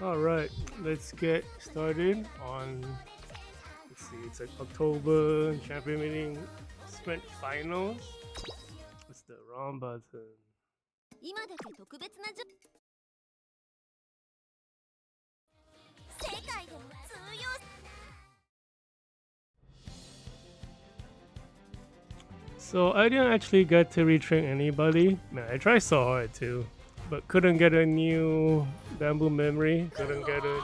Alright, let's get started on, let's see, it's like October champion meeting sprint finals. What's the wrong button? So I didn't actually get to retrain anybody. Man, I tried so hard too, but couldn't get a new bamboo memory, couldn't get a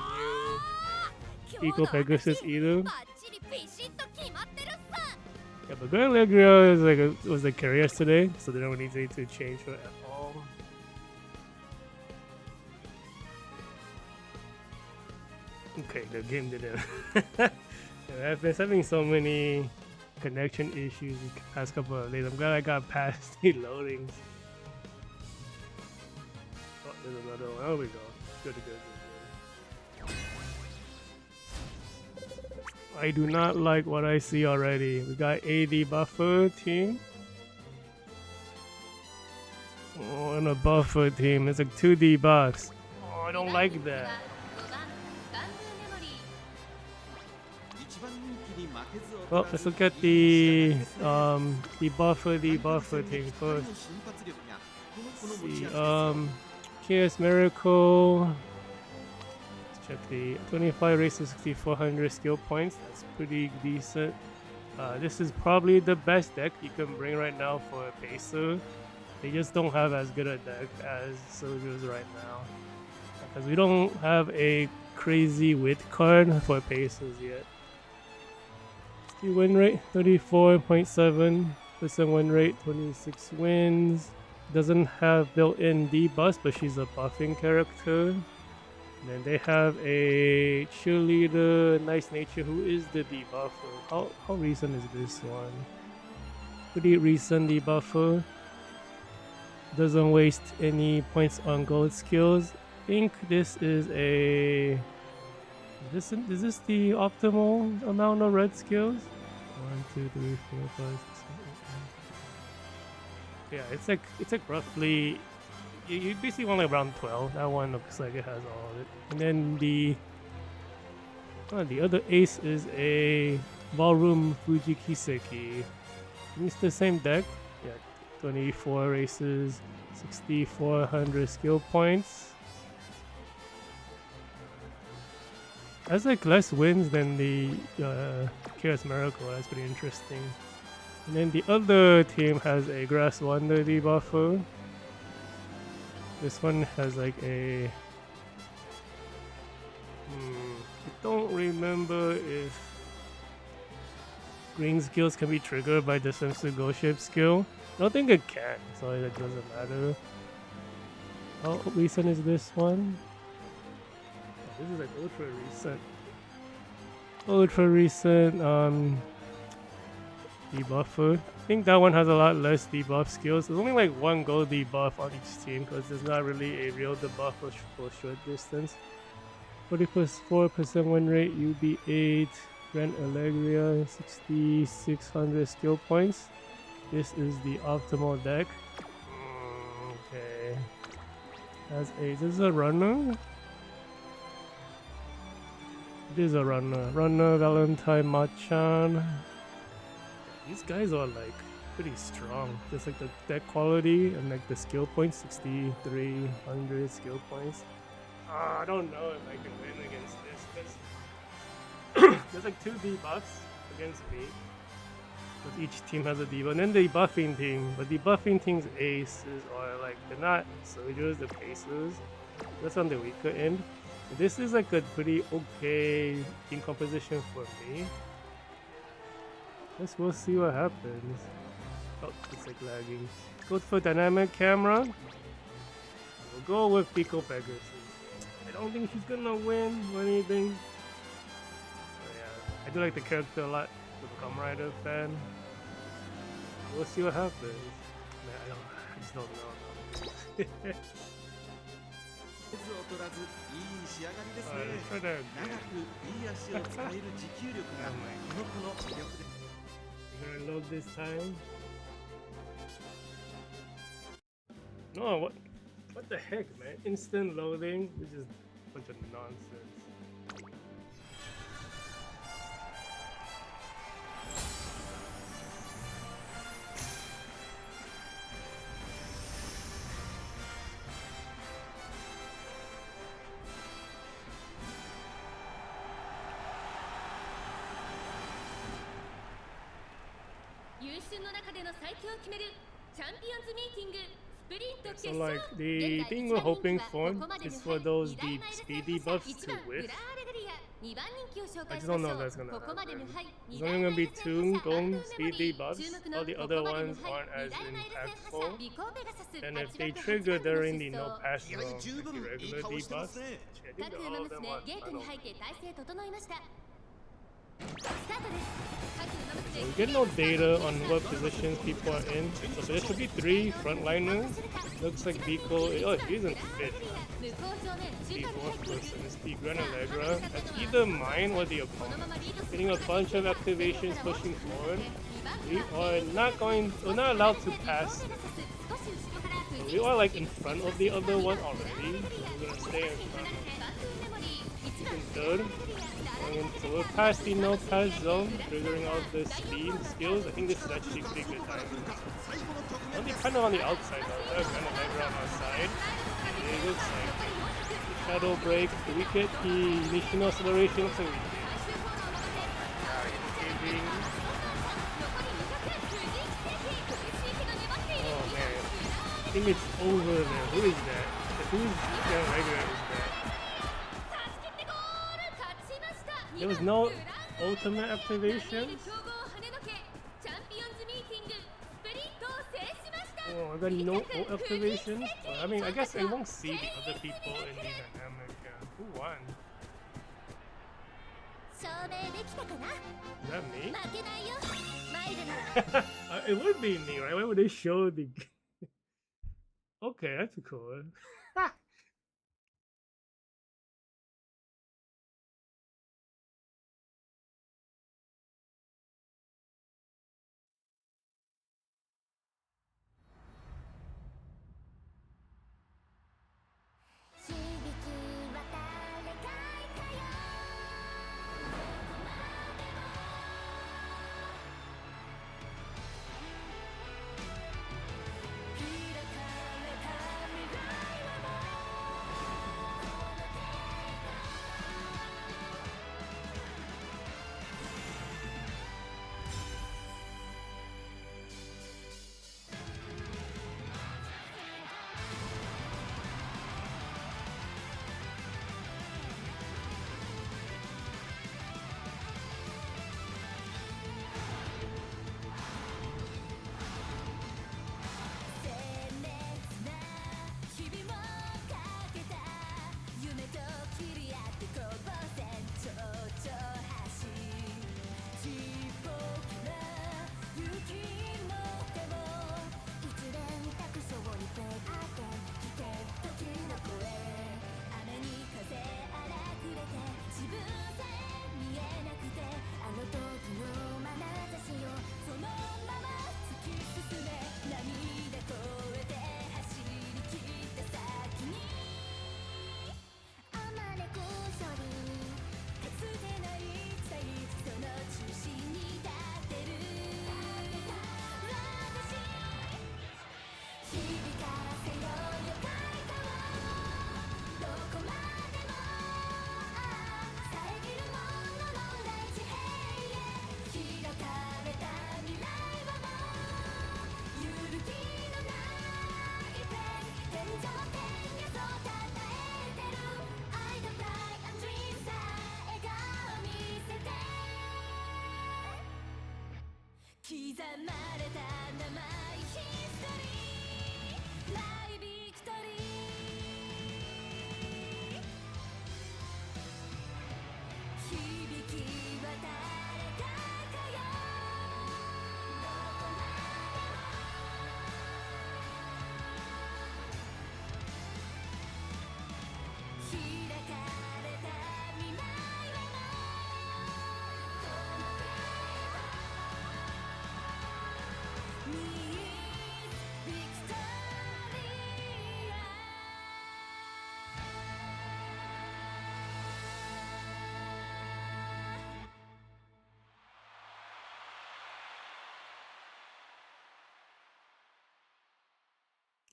new eco pegasus either. Yeah, but Grand Allegria is like was the carrier today, so they don't need to change her at all. Okay, the game didn't. Yeah, I've been having so many connection issues the past couple of days. I'm glad I got past the loadings. Oh, there's another one. There we go. Good, good, good, good. I do not like what I see already. We got AD buffer team. Oh, and a buffer team. It's like 2D buffs. Oh, I don't like that. Well, let's look at the buffer team first. Let's see, Chaos Miracle. Let's check the 25 races, 6400 skill points. That's pretty decent. This is probably the best deck you can bring right now for a Pacer. They just don't have as good a deck as Soldiers right now. Because we don't have a crazy wit card for Pacers yet. The win rate 34.7% win rate, 26 wins. Doesn't have built-in debuffs, but she's a buffing character. And then they have a cheerleader, nice nature, who is the debuffer. How recent is this one? Pretty recent debuffer. Doesn't waste any points on gold skills. I think this is a. Is this the optimal amount of red skills? 1, 2, 3, 4, 5, 6, 7, 8, 9. Yeah, it's like roughly. You basically want like around 12. That one looks like it has all of it. And then the other ace is a ballroom Fuji Kiseki. It's the same deck. Yeah, 24 races, 6,400 skill points. Has like less wins than the Chaos Miracle. That's pretty interesting. And then the other team has a Grass Wonder debuffer. This one has like a. I don't remember if green skills can be triggered by the Sensu Go Ship skill. I don't think it can, so it doesn't matter. How recent is this one? This is like ultra recent debuffer. I think that one has a lot less debuff skills. There's only like one gold debuff on each team because there's not really a real debuff for short distance. 44% win rate, UB8, Grand Allegria, 6,600 skill points. This is the optimal deck. Okay. This is a runner. It is a runner. Runner, Valentine, Machan. These guys are like pretty strong. Just like the deck quality and like the skill points, 6,300 skill points. I don't know if I can win against this because there's like 2 debuffs against me. Because each team has a debuff. And then the buffing team. But the buffing team's aces are like, they're not soldiers, they're pacers. That's on the weaker end. This is like a pretty okay team composition for me. Guess we'll see what happens. Oh, it's like lagging. Go for dynamic camera. We'll go with Pico Pegasus. I don't think she's gonna win or anything. Oh, yeah, I do like the character a lot. I'm a Kamen Rider fan. We'll see what happens. Man, I just don't know. You're gonna load this time? No, what the heck, man? Instant loading. bunch of nonsense. So like the thing we're hoping for is for those deep speed debuffs to whiff. I just don't know if that's gonna happen. There's only gonna be 2 golden speed debuffs. All the other ones aren't as impactful. And if they trigger during the no pass zone, like the regular debuffs, I think all of them are final. So we get no data on what positions people are in. So there should be 3 frontliners. Looks like Biko. Oh, he's in 5th. The 4th person is the Granalegra. That's either mine or the opponent. Getting a bunch of activations pushing forward. We are not allowed to pass. So we are like in front of the other one already. So we're gonna stay in front of. He's in 3rd. So we're past the no pass zone, triggering out the speed skills. I think this is actually pretty good timing. Only kind of on the outside though. There's kind of Niagara on our side. It looks like the shadow break. Do we get the initial acceleration? Looks like we did. Oh man. I think it's over there. Who is that? Who's Niagara is that? There was no ultimate activation. Oh, I got no activation. Well, I mean, I guess I won't see the other people in the dynamic. Who won? Is that me? It would be me, right? Why would they show the... Okay, that's cool.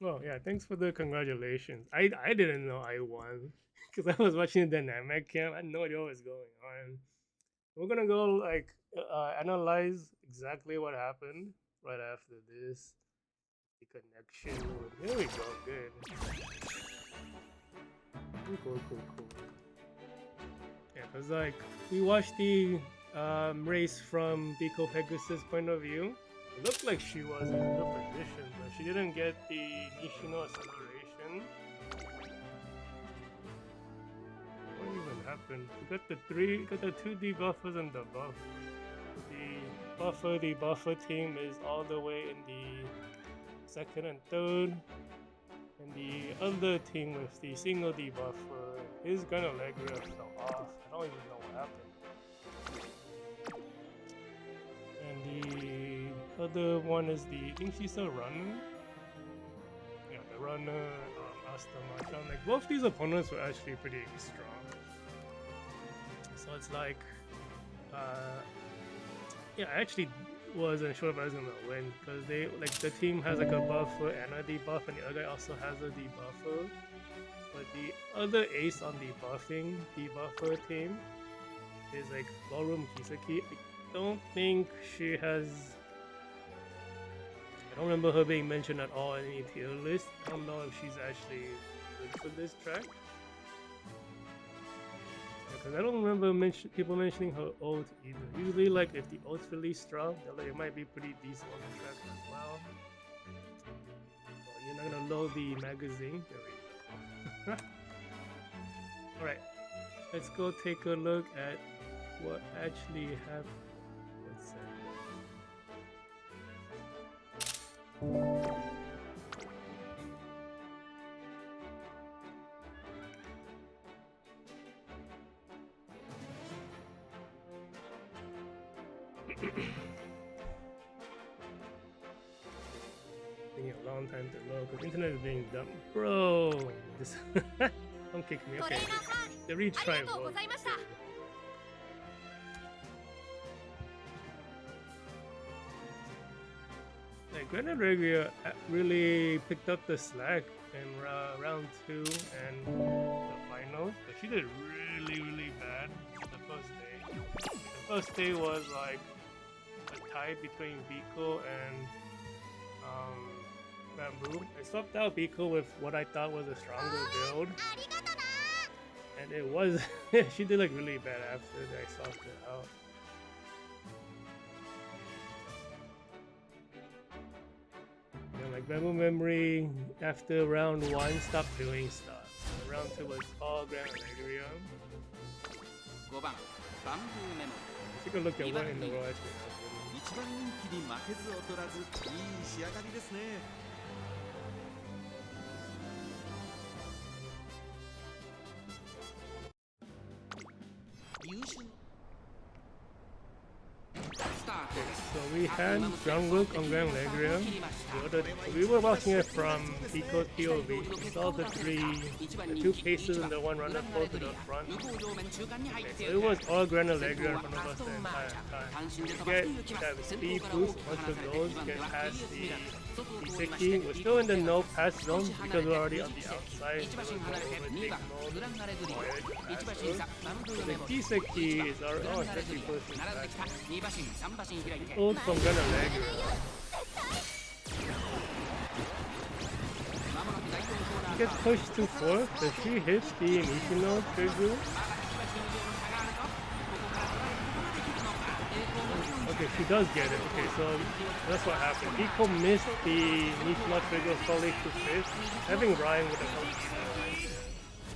Oh yeah, thanks for the congratulations. I didn't know I won because I was watching the dynamic cam. I had no idea what was going on. We're gonna go like analyze exactly what happened right after this. The connection. Here we go. Good. Cool. Yeah, cause like we watched the race from Biko Pegasus' point of view. It looked like she was in a good position, but she didn't get the Nishino acceleration. What even happened? We got the two debuffers and the buff. The buffer team is all the way in the second and third. And the other team with the single debuffer, his gun Allegra fell off. I don't even know what happened. And the other one is I think she's a runner. Yeah, the runner, Asta Machan. Like, both these opponents were actually pretty strong. So it's like, yeah, I actually wasn't sure if I was gonna win because they like the team has like a buffer and a debuff, and the other guy also has a debuffer. But the other ace on the debuffer team is like Ballroom Kisaki. I don't think she has. I don't remember her being mentioned at all in any tier list. I don't know if she's actually good for this track. Because I don't remember people mentioning her ult either. Usually, like, if the ult's really strong, like, it might be pretty decent on the track as well. Well, you're not gonna load the magazine. There we go. Alright, let's go take a look at what actually happened. Let's see. Taking a long time to load because internet is being dumb. Bro, this don't kick me. Okay, the retry worked. Like Granite Regia really picked up the slack in round 2 and the finals, but she did really bad the first day. The first day was like a tie between Biko and Bamboo. I swapped out Biko with what I thought was a stronger build, and it was she did like really bad after I swapped it out. And like Bamboo Memory after round 1 stopped doing stuff. So round 2 was all Grand Alegria. Take a look at what in the world actually happened. 一番人気に負けず劣らずいい仕上がりですね。優秀 So we had Jungkook on Grand Alegria. We were watching it from Biko's POV. We saw the two paces and the one runner pull to the front. Okay, so it was all Grand Alegria in front of us the entire time. We get that speed boost once it goes, get past the Kiseki. We're still in the no pass zone because we're already on the outside. So overtake mode. So the Kiseki is our it's actually pushing back. Ult from Grand Alegria. She gets pushed to 4th. Does she hit the Nishino trigger? Okay, she does get it. Okay, so that's what happened. Biko missed the Nishino trigger solely to 5th. Having Ryan would have helped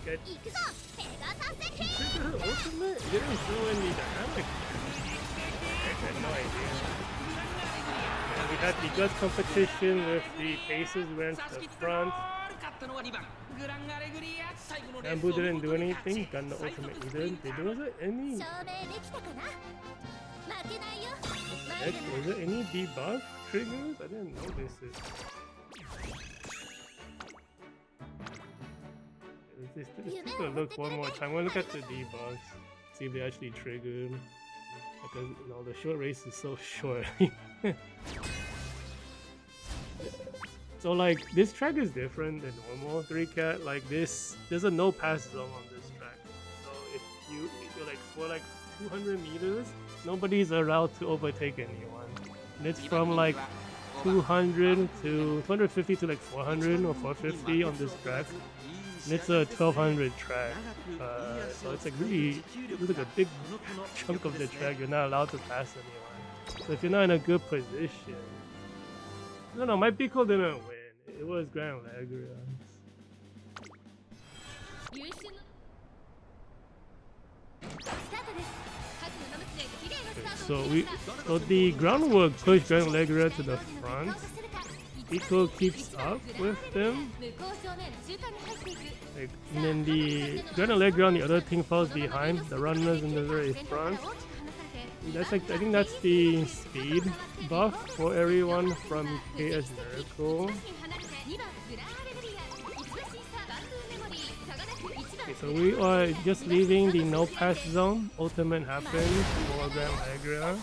get. She triggered her ultimate? It didn't show any dynamic. I had no idea. And we had the gut competition with the paces went to the front. Bamboo didn't do anything, got no ultimate either. Was there any... Was there any debuff triggers? I didn't notice it. Let's take a look one more time. We'll look at the debuffs. See if they actually triggered. Because you know the short race is so short. So like this track is different than normal 3-cat. Like this, there's a no pass zone on this track. So if you're like for like 200 meters, nobody's allowed to overtake anyone. And it's from like 200 to 250 to like 400 or 450 on this track. And it's a 1200 track. So it's like really, it's like a big chunk of the track. You're not allowed to pass anyone. So if you're not in a good position, no, my Pico didn't win. It was Grand Lagria. Okay, so the groundwork pushed Grand Lagria to the front. Pico keeps up with them. Like, and then the Grand Lagria on the other team falls behind. The runners in the very front. That's like, I think that's the speed buff for everyone from KS Miracle. Okay, so we are just leaving the no pass zone. Ultimate happens for Grand Lagria.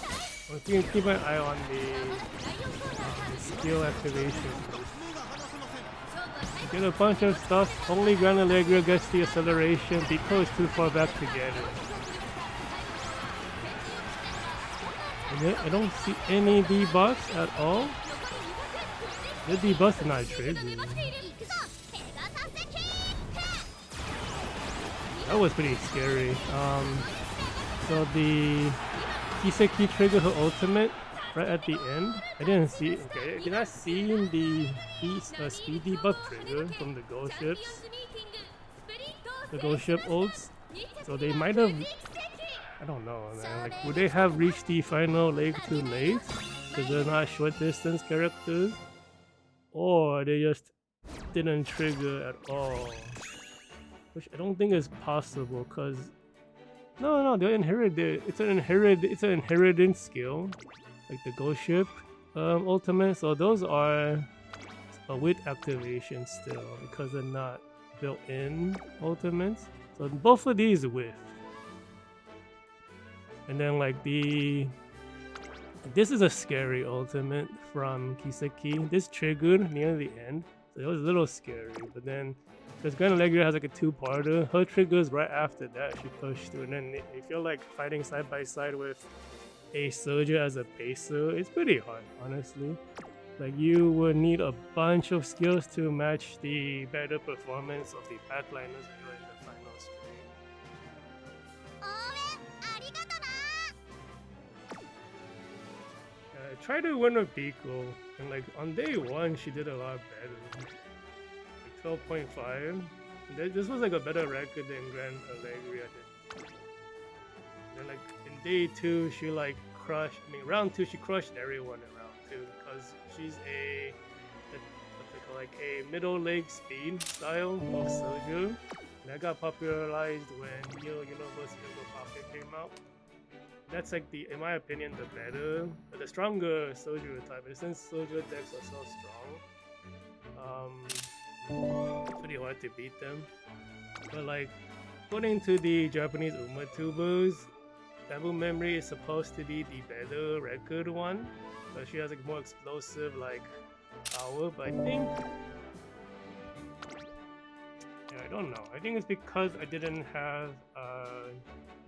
I'm keep an eye on the skill activation. Get a bunch of stuff. Only Grand Lagria gets the acceleration because it's too far back to get it. I don't see any debuffs at all. The debuffs are not triggered. That was pretty scary. So the Kiseki triggered her ultimate right at the end. I didn't see. Okay, I did not see the speed debuff trigger from the ghost ships. The ghost ship ults. So they might have. I don't know, man. Like, would they have reached the final leg too late because they're not short distance characters, or they just didn't trigger at all? Which I don't think is possible, because no, they inherited. It's an inherited skill, like the ghost ship ultimate. So those are with activation still, because they're not built-in ultimates. So both of these with. And then like this is a scary ultimate from Kiseki. This triggered near the end, so it was a little scary. But then, because Grand Lagria has like a two-parter, her triggers right after that she pushed through. And then if you're like fighting side by side with a soldier as a pacer, it's pretty hard, honestly. Like you would need a bunch of skills to match the better performance of the backliners when you're in the final stream. I tried to win a Pico, and like on day one she did a lot better. Like 12.5. This was like a better record than Grand Lagria did. And then like in day two she like crushed. I mean round two she crushed everyone in round two because she's like a middle leg speed style of soldier. And that got popularized when Universe Yoga Pocket came out. That's like in my opinion, the stronger soldier type. And since soldier decks are so strong, it's pretty hard to beat them. But like, according to the Japanese Umatubers, Bamboo Memory is supposed to be the better record one. So she has like more explosive like power. But I think, I don't know. I think it's because I didn't have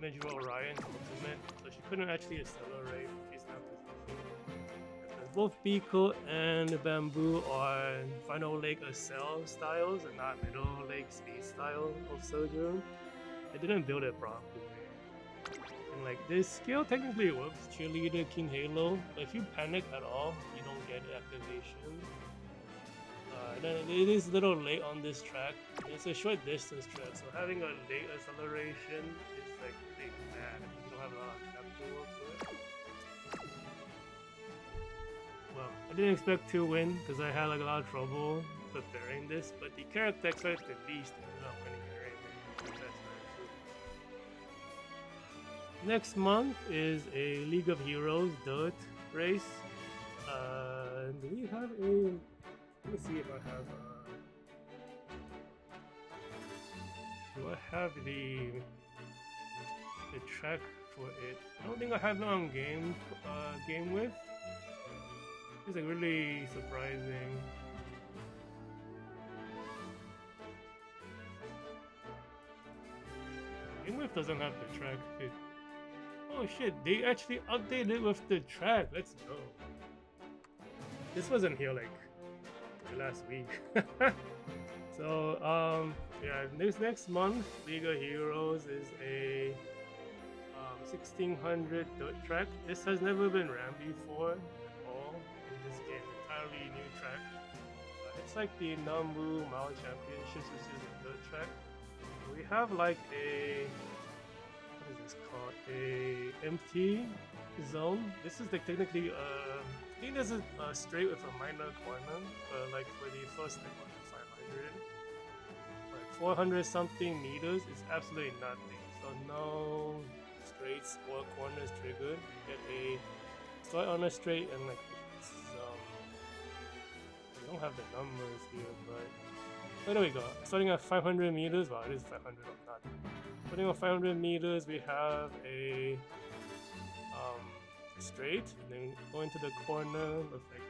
Major Orion's ultimate, so she couldn't actually accelerate. She's not positioned. Both Pico and Bamboo are final leg accel styles and not middle leg speed style of soldier. I didn't build it properly. And like this skill technically works, Cheerleader, King Halo, but if you panic at all, you don't get activation. And then it is a little late on this track. It's a short distance track, so having a late acceleration is like really bad if you don't have a lot of cap to work with. Well, I didn't expect to win because I had like a lot of trouble preparing this, but the character expert the least ended up winning everything. That's very cool. Next month is a League of Heroes dirt race. Do we have a? Let me see if I have. Do I have the track for it? I don't think I have it on game with. It's like really surprising. think whiffed doesn't have the track. Oh shit, they actually updated with the track. Let's go. This wasn't here like last week. So yeah, next month League of Heroes is a 1600 dirt track. This has never been ran before at all in this game. Entirely new track. It's like the Nambu Mao Championships, which is a dirt track. We have like a, what is this called? A empty zone. This is like technically I think this is straight with a minor corner, like for the first like 500, like 400 something meters is absolutely nothing. So no straights or corners triggered. You get a start on a straight and like I don't have the numbers here, but there we go. Starting at 500 meters, wow, it is 500 or not. Starting at 500 meters, we have a straight, and then going to the corner with like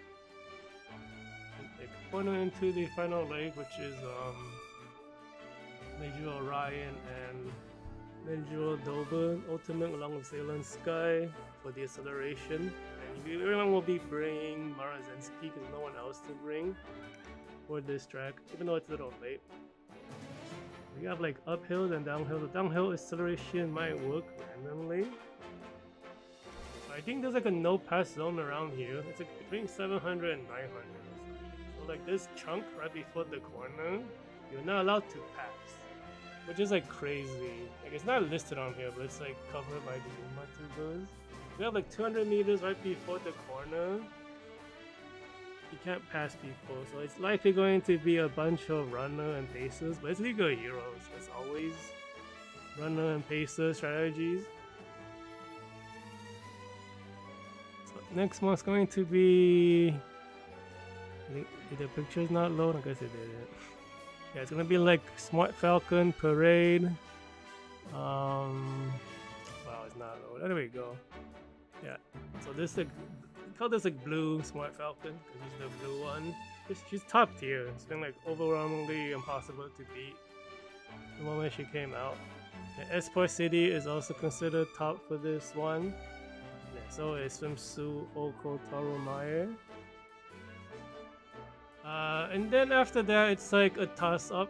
a corner into the final leg, which is Major Orion and Major Dober Ultimate along with Sailor Sky for the acceleration. And everyone will be bringing Marazensky because no one else to bring for this track, even though it's a little late. We have like uphill and downhill. The downhill acceleration might work randomly. I think there's like a no pass zone around here. It's like between 700 and 900. So like this chunk right before the corner, you're not allowed to pass, which is like crazy. Like it's not listed on here, but it's like covered by the Umatubas. We have like 200 meters right before the corner. You can't pass people, so it's likely going to be a bunch of runner and pacers, but it's League of Heroes. It's always runner and pacer strategies. So next one's going to be. Did the picture's not load? I guess it didn't. Yeah, it's gonna be like Smart Falcon Parade. Wow, it's not load. There we go. Yeah, so this like. Call this like blue Smart Falcon because he's the blue one. She's top tier. It's been like overwhelmingly impossible to beat the moment she came out. The Esport City is also considered top for this one. Yeah, so is Swimsuit Oko Tarumae. And then after that, it's like a toss up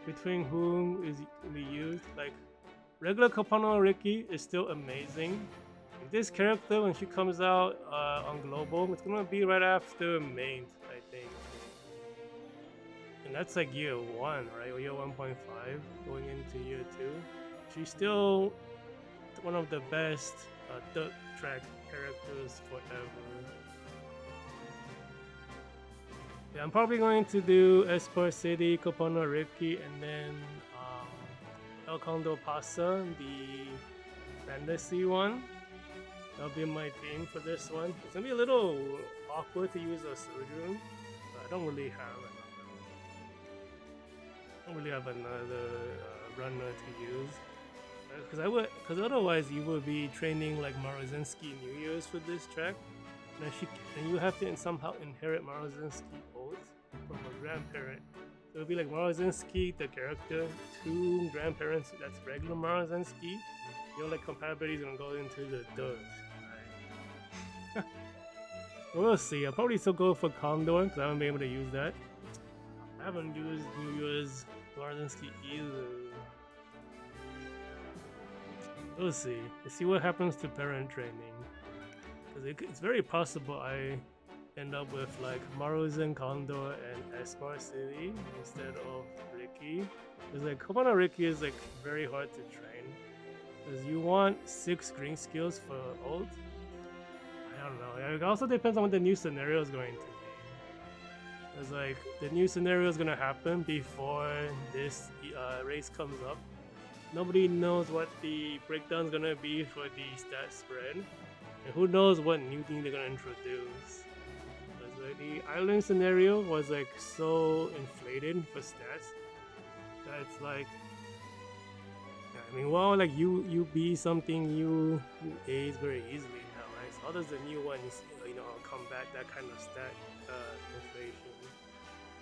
between whom is to be used. Like regular Kopano Riki is still amazing. This character, when she comes out on global, it's gonna be right after main, I think, and that's like year 1, right, or year 1.5 going into year 2. She's still one of the best dirt track characters forever. Yeah, I'm probably going to do Esport City, Kopano Riki, and then El Condo Pasa, the fantasy one. That'll be my theme for this one. It's gonna be a little awkward to use a Sojourn, but I don't really have another runner to use. Because otherwise you would be training like Marozinski New Year's for this track, and you have to somehow inherit Marozinski oath from a grandparent. So it'll be like Marozinski, the character, 2 grandparents that's regular Marozinski. Your like compatibility is gonna go into the dirt. Right? We'll see. I'll probably still go for Condor because I haven't been able to use that. I haven't used New Year's Marozinski either. We'll see. Let's see what happens to parent training. Because it's very possible I end up with like Maruzen, Condor, and Esport City instead of Riki. Because like Kopano Riki is like very hard to train. Because you want 6 green skills for ult. I don't know. It also depends on what the new scenario is going to be. Because like the new scenario is going to happen before this race comes up. Nobody knows what the breakdown is going to be for the stat spread. And who knows what new thing they're going to introduce. Because like, the island scenario was like so inflated for stats that it's like, I mean, well, like you be something you A's very easily now, right? So how does the new ones, combat that kind of stat inflation?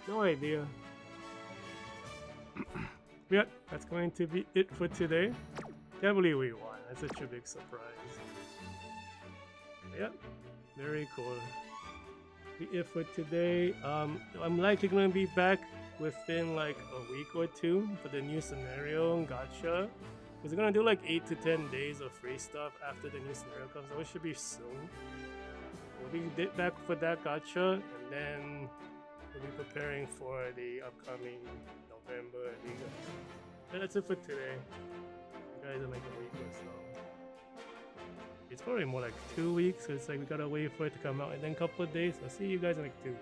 No idea. Yeah, that's going to be it for today. Can't believe we won. That's such a big surprise. Yep, very cool. Be it for today. I'm likely gonna be back within like a week or two for the new scenario and gacha. Because we're gonna do like 8 to 10 days of free stuff after the new scenario comes out. It should be soon. We'll be back for that gacha, and then we'll be preparing for the upcoming November Liga. And that's it for today. You guys are like a week or so. It's probably more like 2 weeks, so it's like we gotta wait for it to come out, and then a couple of days. I'll see you guys in like 2.